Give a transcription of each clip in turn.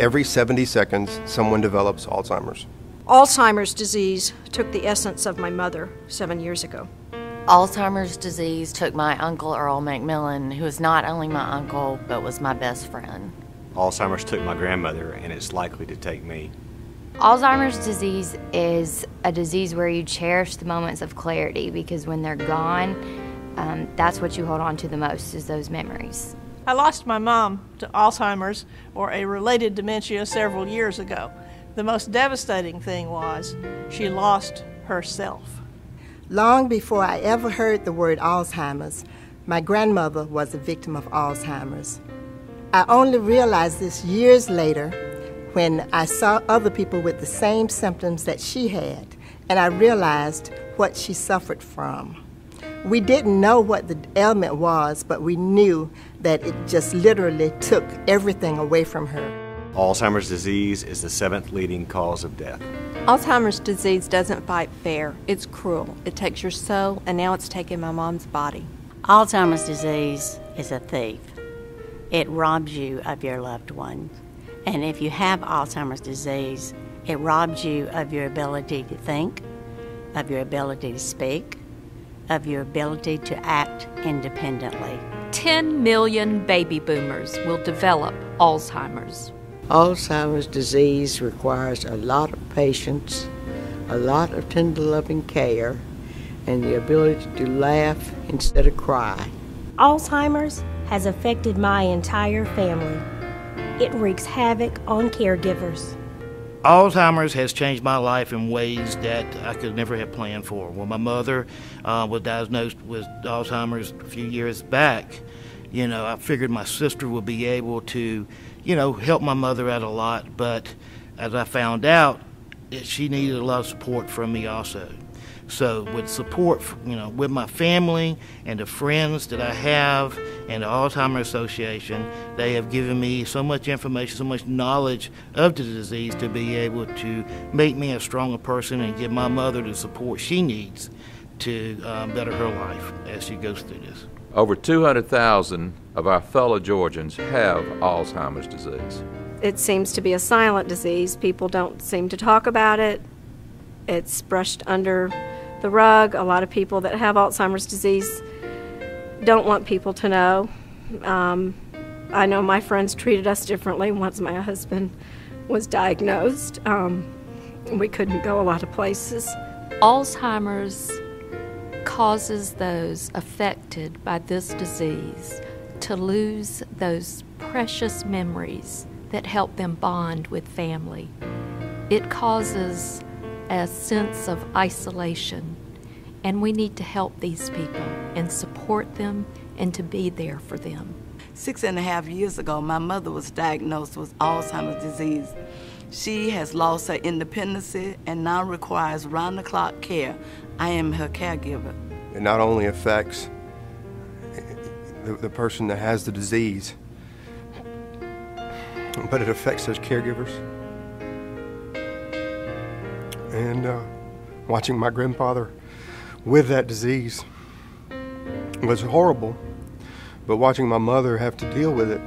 Every 70 seconds, someone develops Alzheimer's. Alzheimer's disease took the essence of my mother 7 years ago. Alzheimer's disease took my Uncle Earl McMillan, who was not only my uncle, but was my best friend. Alzheimer's took my grandmother, and it's likely to take me. Alzheimer's disease is a disease where you cherish the moments of clarity, because when they're gone, that's what you hold on to the most, is those memories. I lost my mom to Alzheimer's or a related dementia several years ago. The most devastating thing was she lost herself. Long before I ever heard the word Alzheimer's, my grandmother was a victim of Alzheimer's. I only realized this years later when I saw other people with the same symptoms that she had, and I realized what she suffered from. We didn't know what the ailment was, but we knew that it just literally took everything away from her. Alzheimer's disease is the 7th leading cause of death. Alzheimer's disease doesn't fight fair. It's cruel. It takes your soul, and now it's taking my mom's body. Alzheimer's disease is a thief. It robs you of your loved ones. And if you have Alzheimer's disease, it robs you of your ability to think, of your ability to speak, of your ability to act independently. 10 million baby boomers will develop Alzheimer's. Alzheimer's disease requires a lot of patience, a lot of tender loving care, and the ability to laugh instead of cry. Alzheimer's has affected my entire family. It wreaks havoc on caregivers. Alzheimer's has changed my life in ways that I could never have planned for. When my mother was diagnosed with Alzheimer's a few years back, I figured my sister would be able to, help my mother out a lot. But as I found out, she needed a lot of support from me also. So with support, with my family and the friends that I have and the Alzheimer's Association, they have given me so much information, so much knowledge of the disease to be able to make me a stronger person and give my mother the support she needs to better her life as she goes through this. Over 200,000 of our fellow Georgians have Alzheimer's disease. It seems to be a silent disease. People don't seem to talk about it. It's brushed under the rug. A lot of people that have Alzheimer's disease don't want people to know. I know my friends treated us differently once my husband was diagnosed. We couldn't go a lot of places. Alzheimer's causes those affected by this disease to lose those precious memories that help them bond with family. It causes a sense of isolation, and we need to help these people and support them and to be there for them. 6.5 years ago, my mother was diagnosed with Alzheimer's disease. She has lost her independence and now requires round-the-clock care. I am her caregiver. It not only affects the person that has the disease, but it affects those caregivers. And watching my grandfather with that disease was horrible, but watching my mother have to deal with it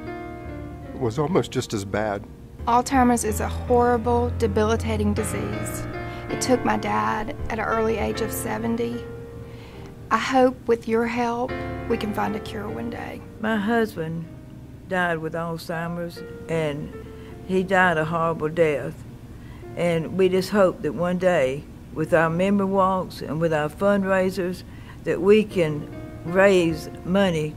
was almost just as bad. Alzheimer's is a horrible, debilitating disease. It took my dad at an early age of 70. I hope with your help we can find a cure one day. My husband died with Alzheimer's, and he died a horrible death. And we just hope that one day, with our memory walks and with our fundraisers, that we can raise money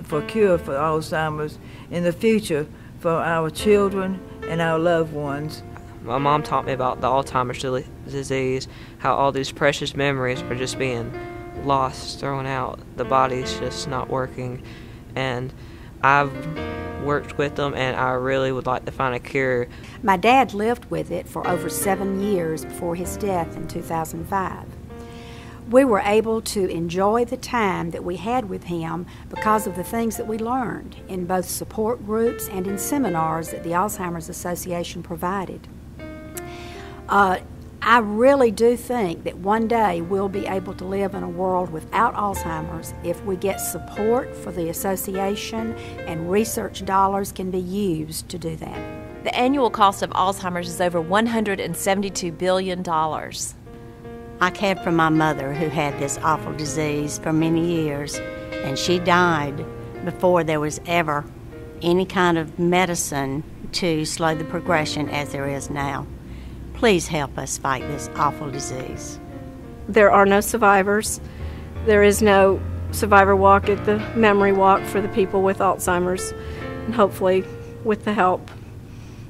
for cure for Alzheimer's in the future for our children and our loved ones. My mom taught me about the Alzheimer's disease, how all these precious memories are just being lost, thrown out. The body's just not working. And I've worked with them, and I really would like to find a cure. My dad lived with it for over 7 years before his death in 2005. We were able to enjoy the time that we had with him because of the things that we learned in both support groups and in seminars that the Alzheimer's Association provided. I really do think that one day we'll be able to live in a world without Alzheimer's if we get support for the association and research dollars can be used to do that. The annual cost of Alzheimer's is over $172 billion. I cared for my mother who had this awful disease for many years, and she died before there was ever any kind of medicine to slow the progression as there is now. Please help us fight this awful disease. There are no survivors. There is no survivor walk at the memory walk for the people with Alzheimer's. And hopefully, with the help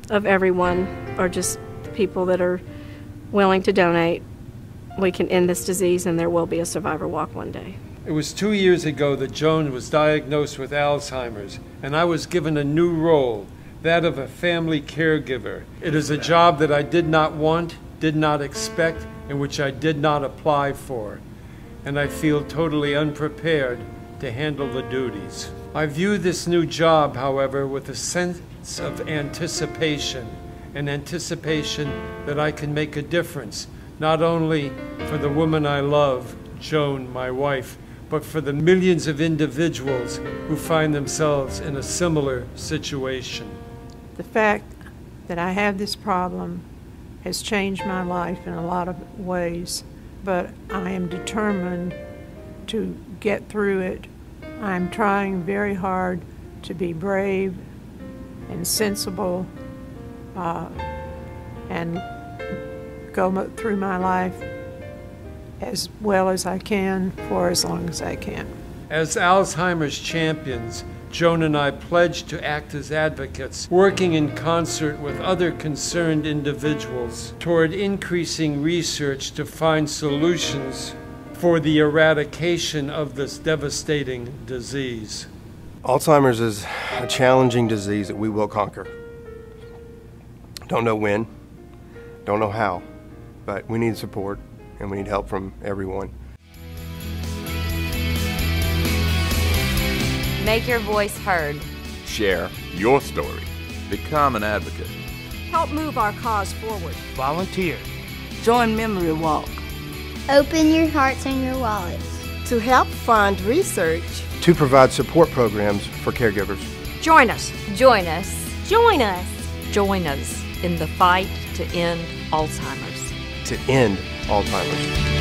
of everyone, or just the people that are willing to donate, we can end this disease and there will be a survivor walk one day. It was 2 years ago that Joan was diagnosed with Alzheimer's, and I was given a new role, that of a family caregiver. It is a job that I did not want, did not expect, and which I did not apply for. And I feel totally unprepared to handle the duties. I view this new job, however, with a sense of anticipation, an anticipation that I can make a difference, not only for the woman I love, Joan, my wife, but for the millions of individuals who find themselves in a similar situation. The fact that I have this problem has changed my life in a lot of ways, but I am determined to get through it. I'm trying very hard to be brave and sensible and go through my life as well as I can for as long as I can. As Alzheimer's champions, Joan and I pledge to act as advocates, working in concert with other concerned individuals toward increasing research to find solutions for the eradication of this devastating disease. Alzheimer's is a challenging disease that we will conquer. Don't know when, don't know how, but we need support and we need help from everyone. Make your voice heard. Share your story. Become an advocate. Help move our cause forward. Volunteer. Join Memory Walk. Open your hearts and your wallets. To help fund research. To provide support programs for caregivers. Join us. Join us. Join us. Join us in the fight to end Alzheimer's. To end Alzheimer's.